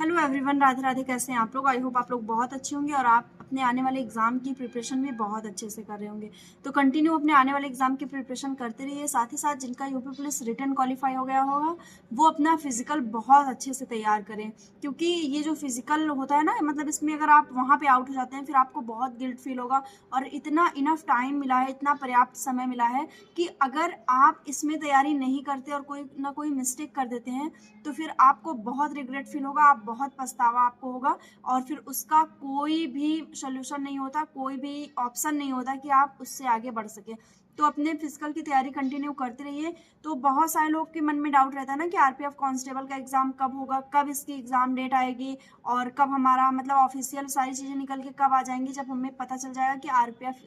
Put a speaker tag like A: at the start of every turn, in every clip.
A: Hello everyone, Radhe Radhe. कैसे हैं आप लोग? आई होप आप लोग बहुत अच्छे होंगे और आप अपने आने वाले एग्जाम की प्रिपरेशन भी बहुत अच्छे से कर रहे होंगे। तो कंटिन्यू अपने आने वाले एग्जाम की प्रिपरेशन करते रहिए। साथ ही साथ जिनका यूपी पुलिस रिटन क्वालिफाई हो गया होगा वो अपना फिजिकल बहुत अच्छे से तैयार करें, क्योंकि ये जो फिजिकल होता है ना, मतलब इसमें अगर आप वहाँ पे आउट हो जाते हैं फिर आपको बहुत गिल्ट फील होगा। और इतना इनफ टाइम मिला है, इतना पर्याप्त समय मिला है कि अगर आप इसमें तैयारी नहीं करते और कोई ना कोई मिस्टेक कर देते हैं तो फिर आपको बहुत रिग्रेट फील होगा, आप बहुत पछतावा आपको होगा और फिर उसका कोई भी सोल्यूशन नहीं होता, कोई भी ऑप्शन नहीं होता कि आप उससे आगे बढ़ सके। तो अपने फिजिकल की तैयारी कंटिन्यू करते रहिए। तो बहुत सारे लोग के मन में डाउट रहता है ना कि आरपीएफ कांस्टेबल का एग्जाम कब होगा, कब इसकी एग्जाम डेट आएगी और कब हमारा मतलब ऑफिशियल सारी चीजें निकल के कब आ जाएंगी, जब हमें पता चल जाएगा कि आरपीएफ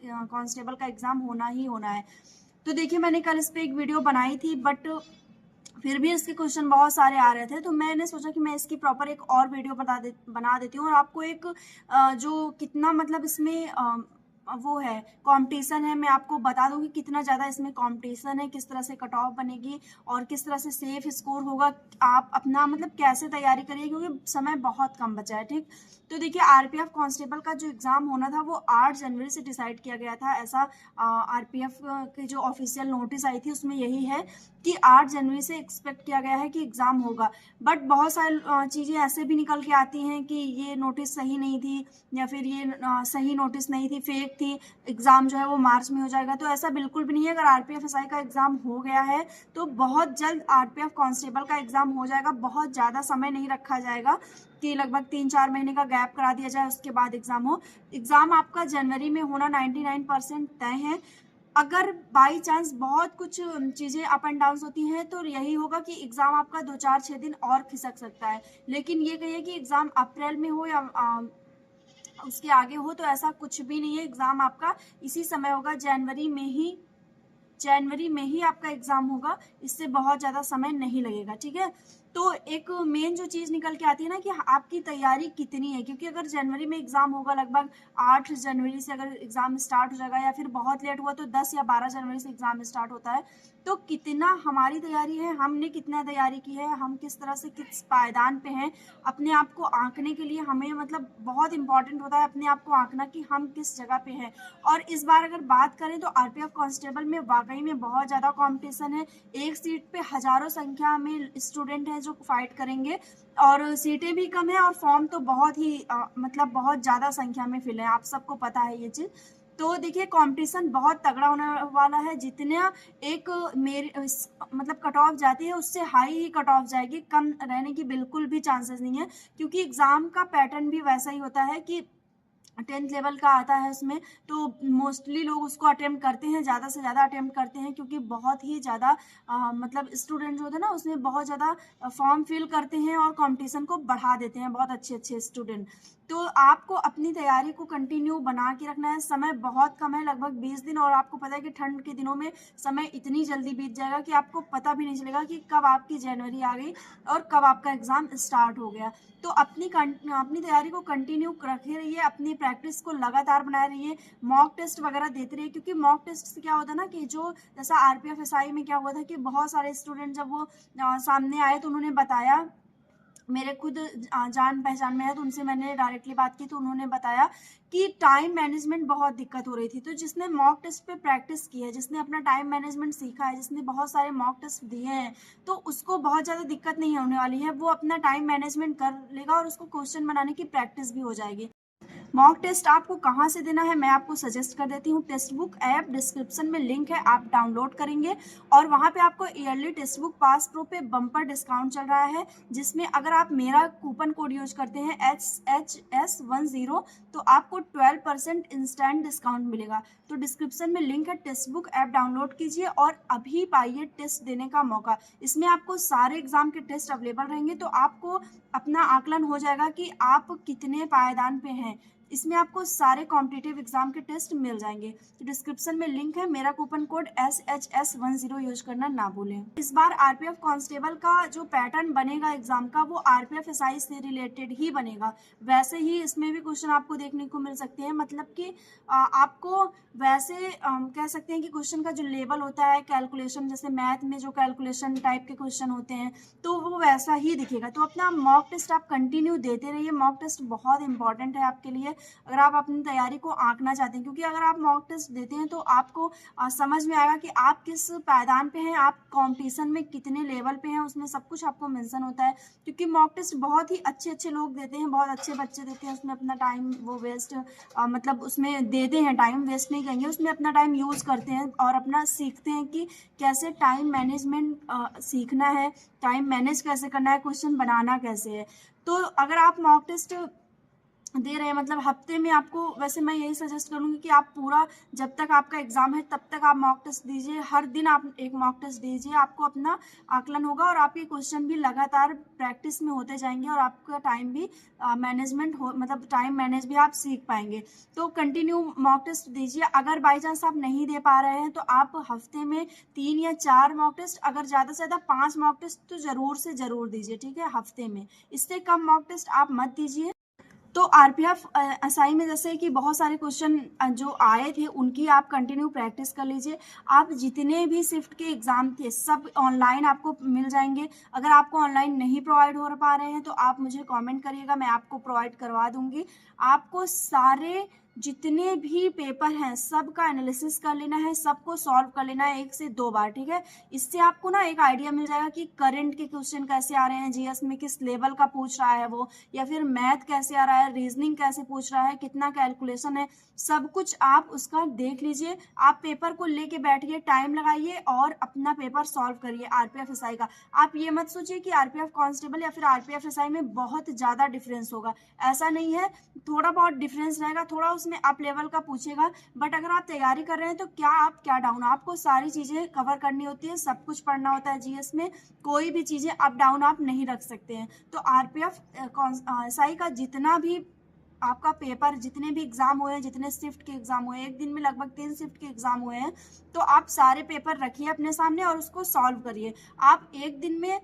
A: कांस्टेबल का एग्जाम होना ही होना है। तो देखिए, मैंने कल इस पे एक वीडियो बनाई थी, बट फिर भी इसके क्वेश्चन बहुत सारे आ रहे थे, तो मैंने सोचा कि मैं इसकी प्रॉपर एक और वीडियो बना देती हूँ और आपको एक जो कितना मतलब इसमें वो है कंपटीशन है, मैं आपको बता दूँ कि कितना ज़्यादा इसमें कंपटीशन है, किस तरह से कट ऑफ बनेगी और किस तरह से सेफ स्कोर होगा। आप अपना मतलब कैसे तैयारी करिए, क्योंकि समय बहुत कम बचा है। ठीक, तो देखिए, आरपीएफ कांस्टेबल का जो एग्ज़ाम होना था वो 8 जनवरी से डिसाइड किया गया था। ऐसा आरपीएफ की जो ऑफिशियल नोटिस आई थी उसमें यही है कि 8 जनवरी से एक्सपेक्ट किया गया है कि एग्ज़ाम होगा। बट बहुत सारी चीज़ें ऐसे भी निकल के आती हैं कि ये नोटिस सही नहीं थी या फिर ये सही नोटिस नहीं थी, फेक थी, एग्ज़ाम जो है वो मार्च में हो जाएगा। तो ऐसा बिल्कुल भी नहीं है। अगर आरपीएफ एसआई का एग्ज़ाम हो गया है तो बहुत जल्द आरपीएफ कांस्टेबल का एग्ज़ाम हो जाएगा। बहुत ज़्यादा समय नहीं रखा जाएगा कि लगभग 3-4 महीने का गैप करा दिया जाए उसके बाद एग्ज़ाम हो। एग्ज़ाम आपका जनवरी में होना 99% तय है। अगर बाई चांस बहुत कुछ चीज़ें अप एंड डाउन होती हैं तो यही होगा कि एग्ज़ाम आपका 2-4-6 दिन और खिसक सकता है। लेकिन ये कहिए कि एग्ज़ाम अप्रैल में हो या उसके आगे हो, तो ऐसा कुछ भी नहीं है। एग्ज़ाम आपका इसी समय होगा, जनवरी में ही आपका एग्जाम होगा। इससे बहुत ज़्यादा समय नहीं लगेगा। ठीक है, तो एक मेन जो चीज़ निकल के आती है ना कि आपकी तैयारी कितनी है, क्योंकि अगर जनवरी में एग्जाम होगा, लगभग 8 जनवरी से अगर एग्जाम स्टार्ट हो जाएगा या फिर बहुत लेट हुआ तो 10 या 12 जनवरी से एग्जाम स्टार्ट होता है, तो कितना हमारी तैयारी है, हमने कितना तैयारी की है, हम किस तरह से किस पायदान पे हैं। अपने आप को आंकने के लिए हमें मतलब बहुत इंपॉर्टेंट होता है अपने आप को आंकना कि हम किस जगह पे हैं। और इस बार अगर बात करें तो आरपीएफ कांस्टेबल में वाकई में बहुत ज़्यादा कंपटीशन है। एक सीट पे हजारों संख्या में स्टूडेंट हैं जो फाइट करेंगे और सीटें भी कम है और फॉर्म तो बहुत ही मतलब बहुत ज़्यादा संख्या में फिल है, आप सबको पता है ये चीज़। तो देखिए, कंपटीशन बहुत तगड़ा होने वाला है। जितना एक मेरी मतलब कट ऑफ जाती है उससे हाई ही कट ऑफ जाएगी, कम रहने की बिल्कुल भी चांसेस नहीं है, क्योंकि एग्ज़ाम का पैटर्न भी वैसा ही होता है कि 10th लेवल का आता है उसमें, तो मोस्टली लोग उसको अटेम्प्ट करते हैं, ज़्यादा से ज़्यादा अटेम्प्ट करते हैं, क्योंकि बहुत ही ज़्यादा मतलब स्टूडेंट जो होते हैं ना उसमें बहुत ज़्यादा फॉर्म फिल करते हैं और कंपटीशन को बढ़ा देते हैं बहुत अच्छे अच्छे स्टूडेंट। तो आपको अपनी तैयारी को कंटिन्यू बना के रखना है। समय बहुत कम है, लगभग 20 दिन, और आपको पता है कि ठंड के दिनों में समय इतनी जल्दी बीत जाएगा कि आपको पता भी नहीं चलेगा कि कब आपकी जनवरी आ गई और कब आपका एग्ज़ाम स्टार्ट हो गया। तो अपनी तैयारी को कंटिन्यू रखे रहिए, अपनी प्रैक्टिस को लगातार बनाए रहिए, मॉक टेस्ट वगैरह देते रहिए, क्योंकि मॉक टेस्ट से क्या होता है ना कि जो जैसा आरपीएफ एसआई में क्या हुआ था कि बहुत सारे स्टूडेंट जब वो सामने आए तो उन्होंने बताया, मेरे खुद जान पहचान में है तो उनसे मैंने डायरेक्टली बात की तो उन्होंने बताया कि टाइम मैनेजमेंट बहुत दिक्कत हो रही थी। तो जिसने मॉक टेस्ट पे प्रैक्टिस की है, जिसने अपना टाइम मैनेजमेंट सीखा है, जिसने बहुत सारे मॉक टेस्ट दिए हैं, तो उसको बहुत ज़्यादा दिक्कत नहीं होने वाली है। वो अपना टाइम मैनेजमेंट कर लेगा और उसको क्वेश्चन बनाने की प्रैक्टिस भी हो जाएगी। मॉक टेस्ट आपको कहाँ से देना है मैं आपको सजेस्ट कर देती हूँ। टेक्स्ट बुक ऐप डिस्क्रिप्शन में लिंक है, आप डाउनलोड करेंगे और वहाँ पे आपको yearly text book pass pro पे बम्पर डिस्काउंट चल रहा है, जिसमें अगर आप मेरा कूपन कोड यूज करते हैं HHS10 तो आपको 12% इंस्टेंट डिस्काउंट मिलेगा। तो डिस्क्रिप्शन में लिंक है, टेक्स्ट बुक ऐप डाउनलोड कीजिए और अभी पाइए टेस्ट देने का मौका। इसमें आपको सारे एग्जाम के टेस्ट अवेलेबल रहेंगे, तो आपको अपना आकलन हो जाएगा कि आप कितने पायदान पे हैं। इसमें आपको सारे कॉम्पिटिटिव एग्जाम के टेस्ट मिल जाएंगे। तो डिस्क्रिप्शन में लिंक है, मेरा कूपन कोड SHS10 यूज करना ना भूलें। इस बार आरपीएफ कांस्टेबल का जो पैटर्न बनेगा एग्जाम का वो आरपीएफ एसआई से रिलेटेड ही बनेगा। वैसे ही इसमें भी क्वेश्चन आपको देखने को मिल सकते हैं, मतलब कि आपको वैसे कह सकते हैं कि क्वेश्चन का जो लेवल होता है कैलकुलेशन, जैसे मैथ में जो कैलकुलेशन टाइप के क्वेश्चन होते हैं तो वो वैसा ही दिखेगा। तो अपना मॉक टेस्ट आप कंटिन्यू देते रहिए। मॉक टेस्ट बहुत इंपॉर्टेंट है आपके लिए अगर आप अपनी तैयारी को आंकना चाहते हैं, क्योंकि अगर आप मॉक टेस्ट देते हैं तो आपको समझ में आएगा कि आप किस पायदान पे हैं, आप कॉम्पिटिशन में कितने लेवल पे हैं, उसमें सब कुछ आपको मेंशन होता है। क्योंकि मॉक टेस्ट बहुत ही अच्छे लोग देते हैं, बहुत अच्छे बच्चे देते हैं, उसमें अपना टाइम वो वेस्ट मतलब उसमें देते हैं, टाइम वेस्ट नहीं करेंगे, उसमें अपना टाइम यूज़ करते हैं और अपना सीखते हैं कि कैसे टाइम मैनेजमेंट सीखना है, टाइम मैनेज कैसे करना है, क्वेश्चन बनाना कैसे है। तो अगर आप मॉक टेस्ट दे रहे हैं मतलब हफ्ते में, आपको वैसे मैं यही सजेस्ट करूंगी कि आप पूरा जब तक आपका एग्जाम है तब तक आप मॉक टेस्ट दीजिए। हर दिन आप एक मॉक टेस्ट दीजिए, आपको अपना आकलन होगा और आपके क्वेश्चन भी लगातार प्रैक्टिस में होते जाएंगे और आपका टाइम भी मैनेजमेंट हो, मतलब टाइम मैनेज भी आप सीख पाएंगे। तो कंटिन्यू मॉक टेस्ट दीजिए। अगर बाई चांस आप नहीं दे पा रहे हैं तो आप हफ्ते में 3 या 4 मॉक टेस्ट, अगर ज़्यादा से ज़्यादा 5 मॉक टेस्ट तो ज़रूर से ज़रूर दीजिए, ठीक है, हफ्ते में। इससे कम मॉक टेस्ट आप मत दीजिए। तो आरपीएफ एसआई में जैसे कि बहुत सारे क्वेश्चन जो आए थे उनकी आप कंटिन्यू प्रैक्टिस कर लीजिए। आप जितने भी शिफ्ट के एग्ज़ाम थे सब ऑनलाइन आपको मिल जाएंगे। अगर आपको ऑनलाइन नहीं प्रोवाइड हो पा रहे हैं तो आप मुझे कमेंट करिएगा, मैं आपको प्रोवाइड करवा दूंगी। आपको सारे जितने भी पेपर हैं सबका एनालिसिस कर लेना है, सबको सॉल्व कर लेना है 1 से 2 बार, ठीक है। इससे आपको ना एक आइडिया मिल जाएगा कि करंट के क्वेश्चन कैसे आ रहे हैं, जीएस में किस लेवल का पूछ रहा है वो, या फिर मैथ कैसे आ रहा है, रीजनिंग कैसे पूछ रहा है, कितना कैलकुलेशन है, सब कुछ आप उसका देख लीजिए। आप पेपर को लेके बैठिए, टाइम लगाइए और अपना पेपर सॉल्व करिए आरपीएफ एसआई का। आप ये मत सोचिए कि आरपीएफ कांस्टेबल या फिर आरपीएफ एसआई में बहुत ज़्यादा डिफरेंस होगा, ऐसा नहीं है। थोड़ा बहुत डिफरेंस रहेगा, थोड़ा उसमें अप लेवल का पूछेगा, बट अगर आप तैयारी कर रहे हैं तो क्या आप क्या डाउन, आपको सारी चीज़ें कवर करनी होती है, सब कुछ पढ़ना होता है जीएस में, कोई भी चीज़ें अप डाउन आप नहीं रख सकते हैं। तो आरपीएफ एसआई का जितना भी आपका पेपर, जितने भी एग्जाम हुए हैं, जितने शिफ्ट के एग्जाम हुए हैं, एक दिन में लगभग 3 शिफ्ट के एग्जाम हुए हैं, तो आप सारे पेपर रखिए अपने सामने और उसको सॉल्व करिए। आप एक दिन में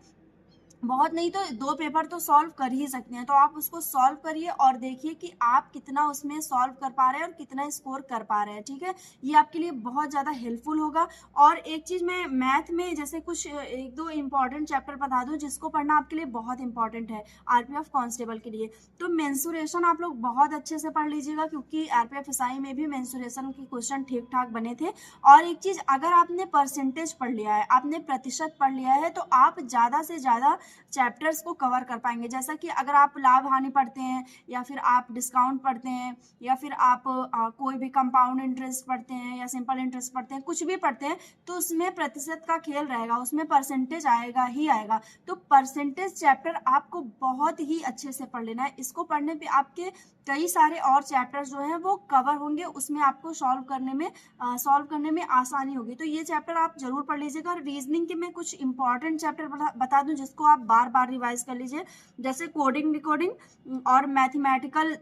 A: बहुत नहीं तो 2 पेपर तो सॉल्व कर ही सकते हैं, तो आप उसको सॉल्व करिए और देखिए कि आप कितना उसमें सॉल्व कर पा रहे हैं और कितना स्कोर कर पा रहे हैं, ठीक है। ये आपके लिए बहुत ज़्यादा हेल्पफुल होगा। और एक चीज़ मैं मैथ में जैसे कुछ 1-2 इंपॉर्टेंट चैप्टर बता दूं जिसको पढ़ना आपके लिए बहुत इंपॉर्टेंट है आरपीएफ कांस्टेबल के लिए। तो मेंसुरेशन आप लोग बहुत अच्छे से पढ़ लीजिएगा, क्योंकि आरपीएफ एसआई में भी मेंसुरेशन के क्वेश्चन ठीक ठाक बने थे। और एक चीज़, अगर आपने परसेंटेज पढ़ लिया है, आपने प्रतिशत पढ़ लिया है, तो आप ज़्यादा से ज़्यादा चैप्टर्स को कवर कर पाएंगे। जैसा कि अगर आप लाभ हानि पढ़ते हैं या फिर आप डिस्काउंट पढ़ते हैं या फिर आप कोई भी कंपाउंड इंटरेस्ट पढ़ते हैं या सिंपल इंटरेस्ट पढ़ते हैं, कुछ भी पढ़ते हैं, तो उसमें प्रतिशत का खेल रहेगा, उसमें परसेंटेज आएगा ही आएगा। तो परसेंटेज चैप्टर आपको बहुत ही अच्छे से पढ़ लेना है। इसको पढ़ने पे आपके कई सारे और चैप्टर्स जो हैं वो कवर होंगे, उसमें आपको सॉल्व करने में आसानी होगी। तो ये चैप्टर आप जरूर पढ़ लीजिएगा। और रीजनिंग के मैं कुछ इंपॉर्टेंट चैप्टर बता दूं जिसको आप बार बार रिवाइज कर लीजिए, जैसे कोडिंग डिकोडिंग और मैथमेटिकल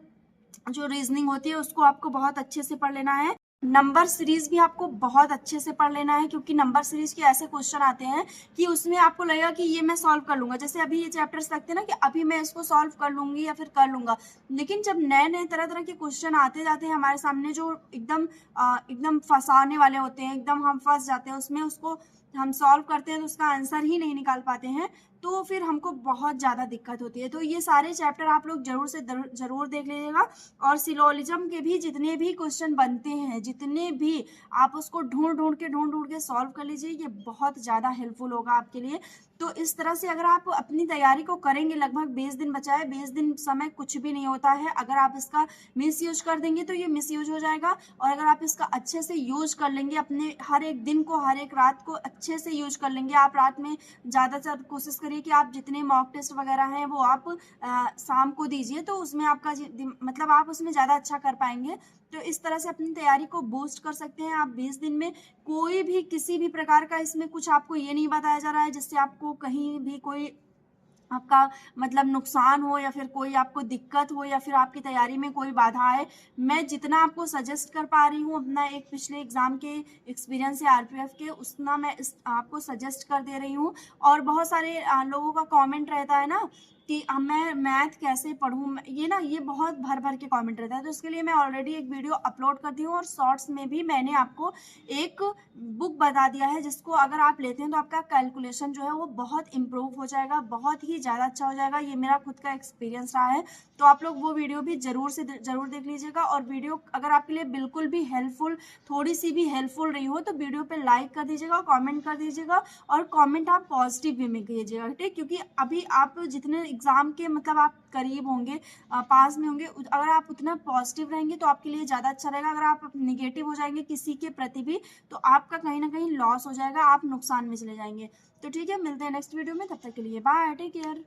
A: जो रीजनिंग होती है उसको आपको बहुत अच्छे से पढ़ लेना है। नंबर सीरीज भी आपको बहुत अच्छे से पढ़ लेना है, क्योंकि नंबर सीरीज के ऐसे क्वेश्चन आते हैं कि उसमें आपको लगेगा कि ये मैं सॉल्व कर लूंगा। जैसे अभी ये चैप्टर्स लगते हैं ना कि अभी मैं इसको सॉल्व कर लूंगी या फिर कर लूंगा, लेकिन जब नए नए तरह तरह के क्वेश्चन आते जाते हैं हमारे सामने जो एकदम फंसाने वाले होते हैं, एकदम हम फंस जाते हैं उसमें, उसको हम सॉल्व करते हैं तो उसका आंसर ही नहीं निकाल पाते हैं, तो फिर हमको बहुत ज़्यादा दिक्कत होती है। तो ये सारे चैप्टर आप लोग जरूर से जरूर देख लीजिएगा। और सिलोजिज्म के भी जितने भी क्वेश्चन बनते हैं, जितने भी, आप उसको ढूंढ ढूंढ के सॉल्व कर लीजिए, ये बहुत ज़्यादा हेल्पफुल होगा आपके लिए। तो इस तरह से अगर आप अपनी तैयारी को करेंगे, लगभग 20 दिन बचा है, 20 दिन समय कुछ भी नहीं होता है। अगर आप इसका मिस यूज कर देंगे तो ये मिस यूज हो जाएगा, और अगर आप इसका अच्छे से यूज कर लेंगे, अपने हर एक दिन को, हर एक रात को अच्छे से यूज कर लेंगे, आप रात में ज़्यादा से ज़्यादा कोशिश करिए कि आप जितने मॉक टेस्ट वगैरह हैं वो आप शाम को दीजिए, तो उसमें आपका मतलब आप उसमें ज़्यादा अच्छा कर पाएंगे। तो इस तरह से अपनी तैयारी को बूस्ट कर सकते हैं आप 20 दिन में। कोई भी किसी भी प्रकार का इसमें कुछ आपको ये नहीं बताया जा रहा है जिससे आपको कहीं भी कोई आपका मतलब नुकसान हो या फिर कोई आपको दिक्कत हो या फिर आपकी तैयारी में कोई बाधा आए। मैं जितना आपको सजेस्ट कर पा रही हूँ अपना एक पिछले एग्ज़ाम के एक्सपीरियंस से आरपीएफ के, उतना मैं आपको सजेस्ट कर दे रही हूँ। और बहुत सारे लोगों का कमेंट रहता है ना कि मैं मैथ कैसे पढ़ूँ, ये बहुत भर भर के कमेंट रहता है। तो इसके लिए मैं ऑलरेडी एक वीडियो अपलोड कर दी हूँ और शॉर्ट्स में भी मैंने आपको एक बुक बता दिया है, जिसको अगर आप लेते हैं तो आपका कैलकुलेशन जो है वो बहुत इम्प्रूव हो जाएगा, बहुत ही ज़्यादा अच्छा हो जाएगा। ये मेरा खुद का एक्सपीरियंस रहा है। तो आप लोग वो वीडियो भी ज़रूर देख लीजिएगा। और वीडियो अगर आपके लिए बिल्कुल भी हेल्पफुल, थोड़ी सी भी हेल्पफुल रही हो तो वीडियो पे लाइक कर दीजिएगा, कमेंट कर दीजिएगा। और कमेंट आप पॉजिटिव वे में कीजिएगा, ठीक। क्योंकि अभी आप जितने एग्ज़ाम के मतलब आप करीब होंगे, पास में होंगे, अगर आप उतना पॉजिटिव रहेंगे तो आपके लिए ज़्यादा अच्छा रहेगा। अगर आप निगेटिव हो जाएंगे किसी के प्रति भी तो आपका कहीं ना कहीं लॉस हो जाएगा, आप नुकसान में चले जाएंगे। तो ठीक है, मिलते हैं नेक्स्ट वीडियो में, तब तक के लिए बाय, टेक केयर।